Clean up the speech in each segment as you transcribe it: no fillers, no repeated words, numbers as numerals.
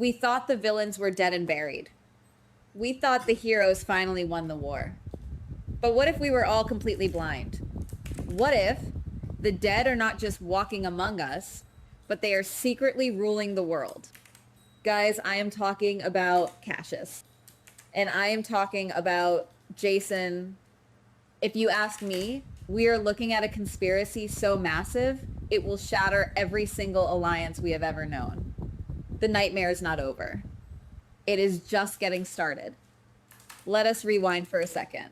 We thought the villains were dead and buried. We thought the heroes finally won the war. But what if we were all completely blind? What if the dead are not just walking among us, but they are secretly ruling the world? Guys, I am talking about Cassius. And I am talking about Jason. If you ask me, we are looking at a conspiracy so massive, it will shatter every single alliance we have ever known. The nightmare is not over. It is just getting started. Let us rewind for a second.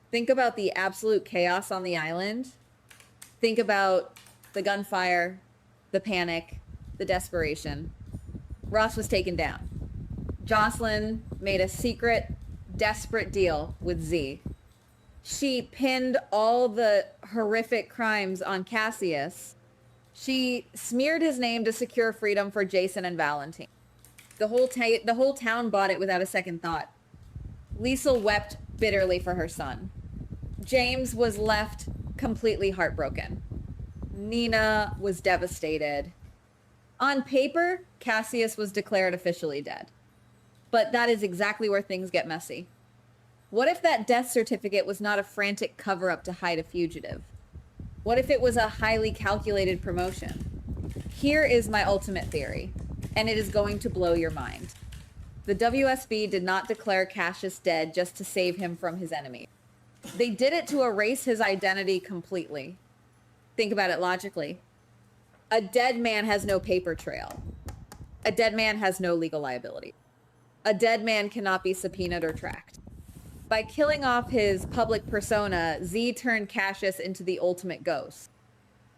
Think about the absolute chaos on the island. Think about the gunfire, the panic, the desperation. Ross was taken down. Jocelyn made a secret, desperate deal with Z. She pinned all the horrific crimes on Cassius. She smeared his name to secure freedom for Jason and Valentine. The whole town bought it without a second thought. Liesl wept bitterly for her son. James was left completely heartbroken. Nina was devastated. On paper, Cassius was declared officially dead. But that is exactly where things get messy. What if that death certificate was not a frantic cover-up to hide a fugitive? What if it was a highly calculated promotion? Here is my ultimate theory, and it is going to blow your mind. The WSB did not declare Cassius dead just to save him from his enemy. They did it to erase his identity completely. Think about it logically. A dead man has no paper trail. A dead man has no legal liability. A dead man cannot be subpoenaed or tracked. By killing off his public persona, Z turned Cassius into the ultimate ghost.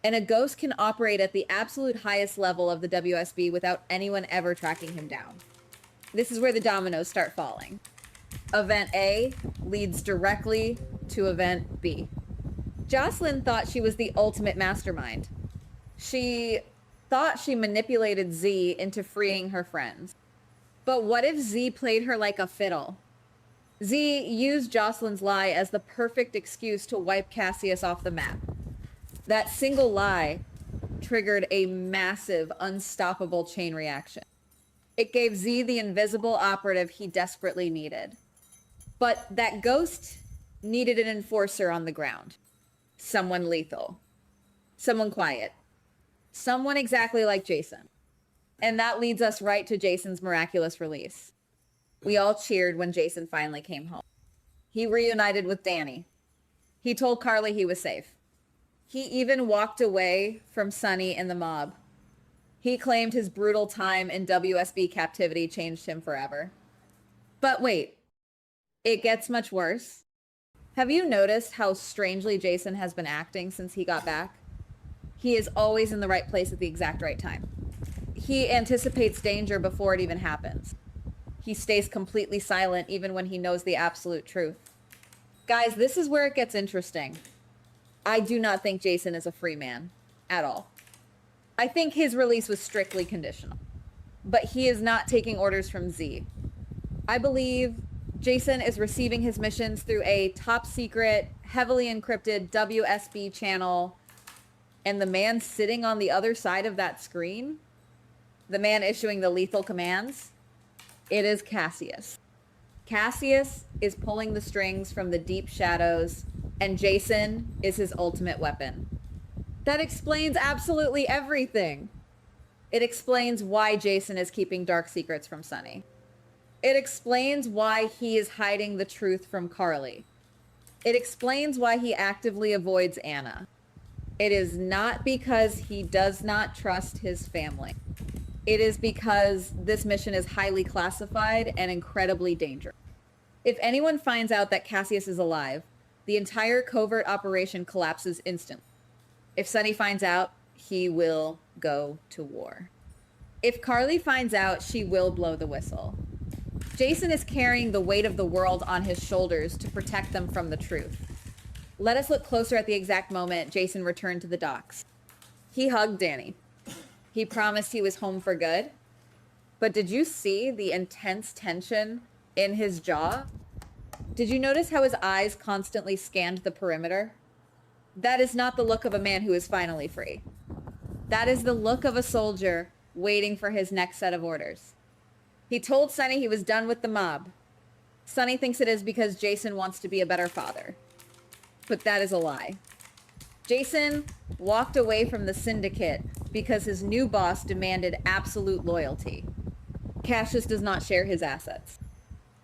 And a ghost can operate at the absolute highest level of the WSB without anyone ever tracking him down. This is where the dominoes start falling. Event A leads directly to Event B. Jocelyn thought she was the ultimate mastermind. She thought she manipulated Z into freeing her friends. But what if Z played her like a fiddle? Z used Jocelyn's lie as the perfect excuse to wipe Cassius off the map. That single lie triggered a massive, unstoppable chain reaction. It gave Z the invisible operative he desperately needed. But that ghost needed an enforcer on the ground. Someone lethal. Someone quiet. Someone exactly like Jason. And that leads us right to Jason's miraculous release. We all cheered when Jason finally came home. He reunited with Danny. He told Carly he was safe. He even walked away from Sunny and the mob. He claimed his brutal time in WSB captivity changed him forever. But wait, it gets much worse. Have you noticed how strangely Jason has been acting since he got back? He is always in the right place at the exact right time. He anticipates danger before it even happens. He stays completely silent even when he knows the absolute truth. Guys, this is where it gets interesting. I do not think Jason is a free man at all. I think his release was strictly conditional. But he is not taking orders from Z. I believe Jason is receiving his missions through a top secret, heavily encrypted WSB channel. And the man sitting on the other side of that screen, the man issuing the lethal commands, it is Cassius. Cassius is pulling the strings from the deep shadows, and Jason is his ultimate weapon. That explains absolutely everything. It explains why Jason is keeping dark secrets from Sunny. It explains why he is hiding the truth from Carly. It explains why he actively avoids Anna. It is not because he does not trust his family. It is because this mission is highly classified and incredibly dangerous. If anyone finds out that Cassius is alive, the entire covert operation collapses instantly. If Sunny finds out, he will go to war. If Carly finds out, she will blow the whistle. Jason is carrying the weight of the world on his shoulders to protect them from the truth. Let us look closer at the exact moment Jason returned to the docks. He hugged Danny. He promised he was home for good. But did you see the intense tension in his jaw? Did you notice how his eyes constantly scanned the perimeter? That is not the look of a man who is finally free. That is the look of a soldier waiting for his next set of orders. He told Sonny he was done with the mob. Sonny thinks it is because Jason wants to be a better father. But that is a lie. Jason walked away from the syndicate because his new boss demanded absolute loyalty. Cassius does not share his assets.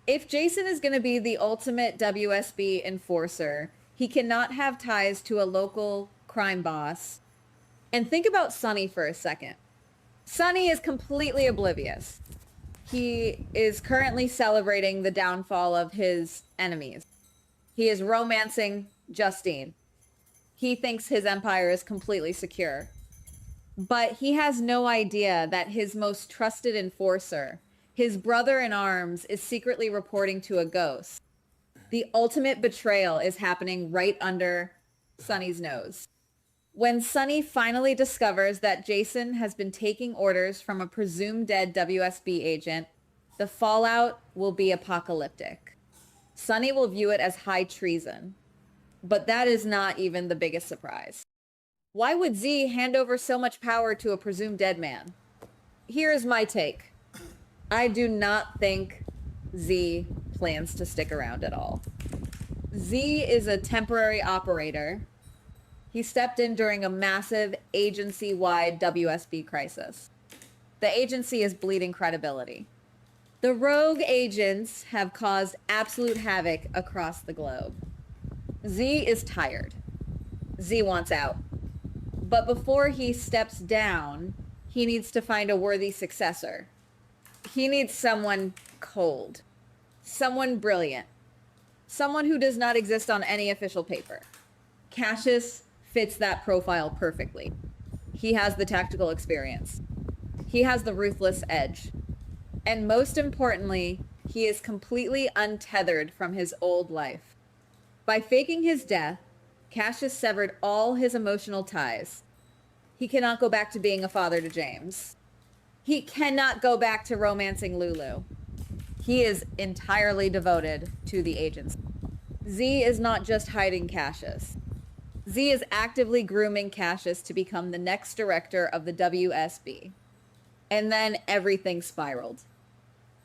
If Jason is going to be the ultimate WSB enforcer, he cannot have ties to a local crime boss. And think about Sonny for a second. Sonny is completely oblivious. He is currently celebrating the downfall of his enemies. He is romancing Justine. He thinks his empire is completely secure. But he has no idea that his most trusted enforcer, his brother in arms, is secretly reporting to a ghost. The ultimate betrayal is happening right under Sonny's nose. When Sonny finally discovers that Jason has been taking orders from a presumed dead WSB agent, the fallout will be apocalyptic. Sonny will view it as high treason. But that is not even the biggest surprise. Why would Z hand over so much power to a presumed dead man? Here is my take. I do not think Z plans to stick around at all. Z is a temporary operator. He stepped in during a massive agency-wide WSB crisis. The agency is bleeding credibility. The rogue agents have caused absolute havoc across the globe. Z is tired. Z wants out. But before he steps down, he needs to find a worthy successor. He needs someone cold. Someone brilliant. Someone who does not exist on any official paper. Cassius fits that profile perfectly. He has the tactical experience. He has the ruthless edge. And most importantly, he is completely untethered from his old life. By faking his death, Cassius severed all his emotional ties. He cannot go back to being a father to James. He cannot go back to romancing Lulu. He is entirely devoted to the agency. Z is not just hiding Cassius. Z is actively grooming Cassius to become the next director of the WSB. And then everything spiraled.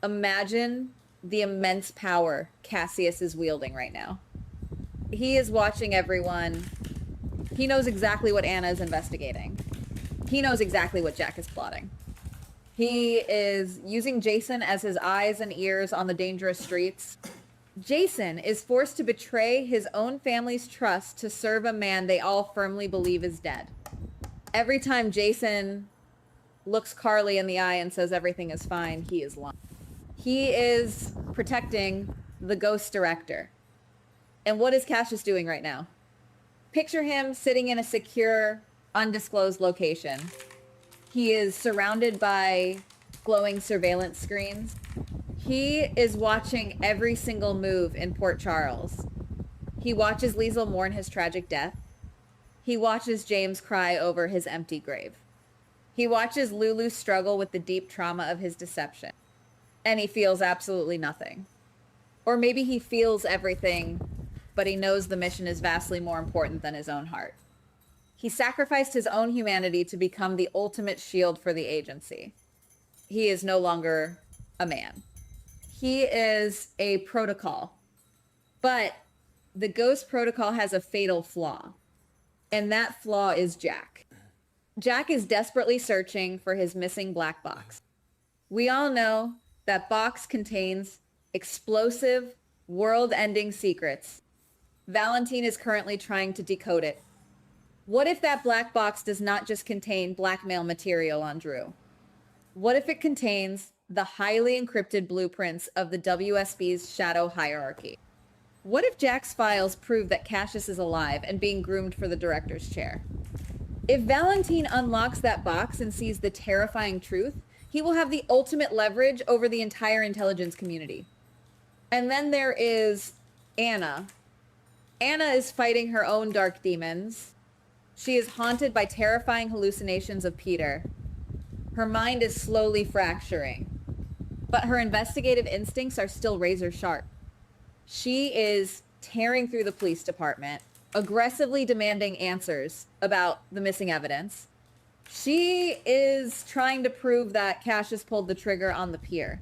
Imagine the immense power Cassius is wielding right now. He is watching everyone. He knows exactly what Anna is investigating. He knows exactly what Jack is plotting. He is using Jason as his eyes and ears on the dangerous streets. Jason is forced to betray his own family's trust to serve a man they all firmly believe is dead. Every time Jason looks Carly in the eye and says everything is fine, he is lying. He is protecting the ghost director. And what is Cassius doing right now? Picture him sitting in a secure, undisclosed location. He is surrounded by glowing surveillance screens. He is watching every single move in Port Charles. He watches Liesl mourn his tragic death. He watches James cry over his empty grave. He watches Lulu struggle with the deep trauma of his deception. And he feels absolutely nothing. Or maybe he feels everything, but he knows the mission is vastly more important than his own heart. He sacrificed his own humanity to become the ultimate shield for the agency. He is no longer a man. He is a protocol. But the ghost protocol has a fatal flaw. And that flaw is Jack. Jack is desperately searching for his missing black box. We all know that box contains explosive, world-ending secrets. Valentine is currently trying to decode it. What if that black box does not just contain blackmail material on Drew? What if it contains the highly encrypted blueprints of the WSB's shadow hierarchy? What if Jack's files prove that Cassius is alive and being groomed for the director's chair? If Valentine unlocks that box and sees the terrifying truth, he will have the ultimate leverage over the entire intelligence community. And then there is Anna. Anna is fighting her own dark demons. She is haunted by terrifying hallucinations of Peter. Her mind is slowly fracturing, but her investigative instincts are still razor sharp. She is tearing through the police department, aggressively demanding answers about the missing evidence. She is trying to prove that Cassius pulled the trigger on the pier.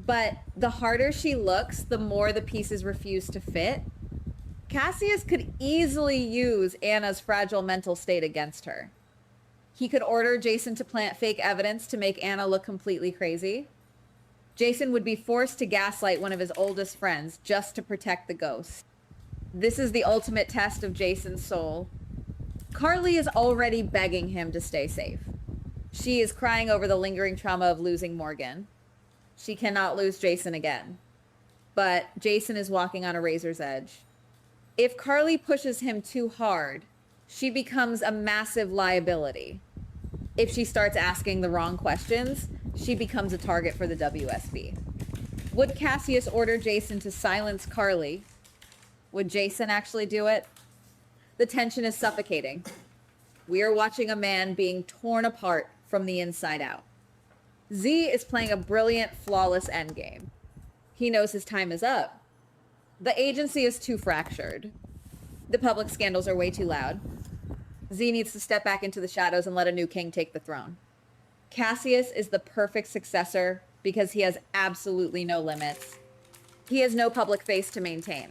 But the harder she looks, the more the pieces refuse to fit. Cassius could easily use Anna's fragile mental state against her. He could order Jason to plant fake evidence to make Anna look completely crazy. Jason would be forced to gaslight one of his oldest friends just to protect the ghost. This is the ultimate test of Jason's soul. Carly is already begging him to stay safe. She is crying over the lingering trauma of losing Morgan. She cannot lose Jason again. But Jason is walking on a razor's edge. If Carly pushes him too hard, she becomes a massive liability. If she starts asking the wrong questions, she becomes a target for the WSB. Would Cassius order Jason to silence Carly? Would Jason actually do it? The tension is suffocating. We are watching a man being torn apart from the inside out. Z is playing a brilliant, flawless endgame. He knows his time is up. The agency is too fractured. The public scandals are way too loud. Z needs to step back into the shadows and let a new king take the throne. Cassius is the perfect successor because he has absolutely no limits. He has no public face to maintain.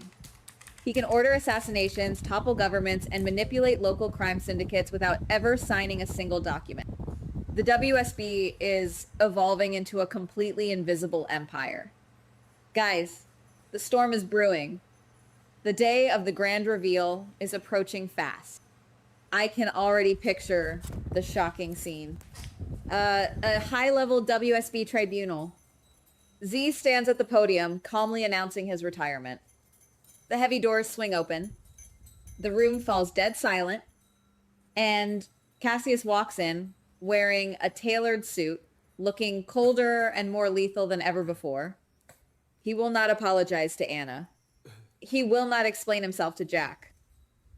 He can order assassinations, topple governments, and manipulate local crime syndicates without ever signing a single document. The WSB is evolving into a completely invisible empire. Guys, the storm is brewing. The day of the grand reveal is approaching fast. I can already picture the shocking scene. A high-level WSB tribunal. Z stands at the podium, calmly announcing his retirement. The heavy doors swing open. The room falls dead silent. And Cassius walks in, wearing a tailored suit, looking colder and more lethal than ever before. He will not apologize to Anna. He will not explain himself to Jack.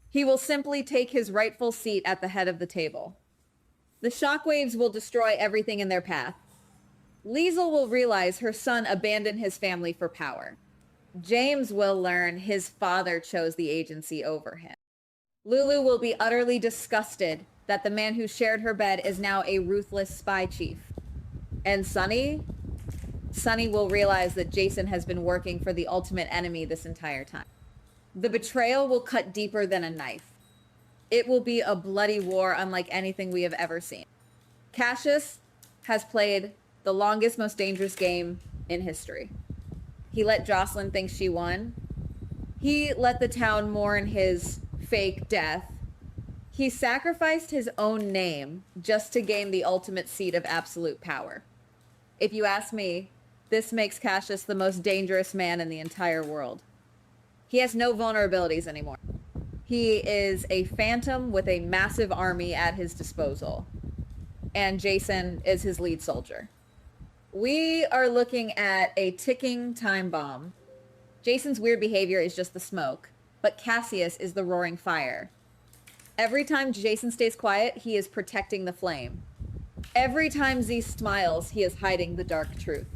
He will simply take his rightful seat at the head of the table. The shockwaves will destroy everything in their path. Liesel will realize her son abandoned his family for power. James will learn his father chose the agency over him. Lulu will be utterly disgusted that the man who shared her bed is now a ruthless spy chief. And Sonny will realize that Jason has been working for the ultimate enemy this entire time. The betrayal will cut deeper than a knife. It will be a bloody war unlike anything we have ever seen. Cassius has played the longest, most dangerous game in history. He let Jocelyn think she won. He let the town mourn his fake death. He sacrificed his own name just to gain the ultimate seat of absolute power. If you ask me, this makes Cassius the most dangerous man in the entire world. He has no vulnerabilities anymore. He is a phantom with a massive army at his disposal. And Jason is his lead soldier. We are looking at a ticking time bomb. Jason's weird behavior is just the smoke, but Cassius is the roaring fire. Every time Jason stays quiet, he is protecting the flame. Every time Z smiles, he is hiding the dark truth.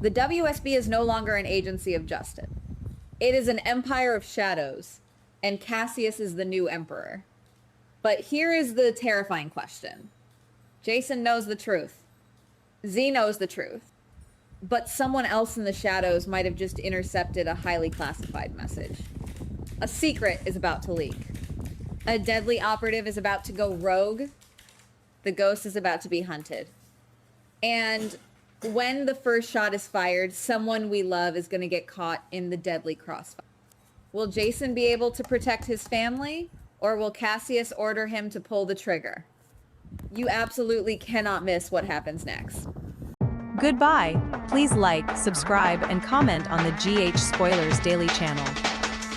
The WSB is no longer an agency of justice. It is an empire of shadows, and Cassius is the new emperor. But here is the terrifying question. Jason knows the truth. Z knows the truth. But someone else in the shadows might have just intercepted a highly classified message. A secret is about to leak. A deadly operative is about to go rogue. The ghost is about to be hunted. And when the first shot is fired, someone we love is going to get caught in the deadly crossfire. Will Jason be able to protect his family, or will Cassius order him to pull the trigger? You absolutely cannot miss what happens next. Goodbye. Please like, subscribe, and comment on the GH Spoilers Daily channel.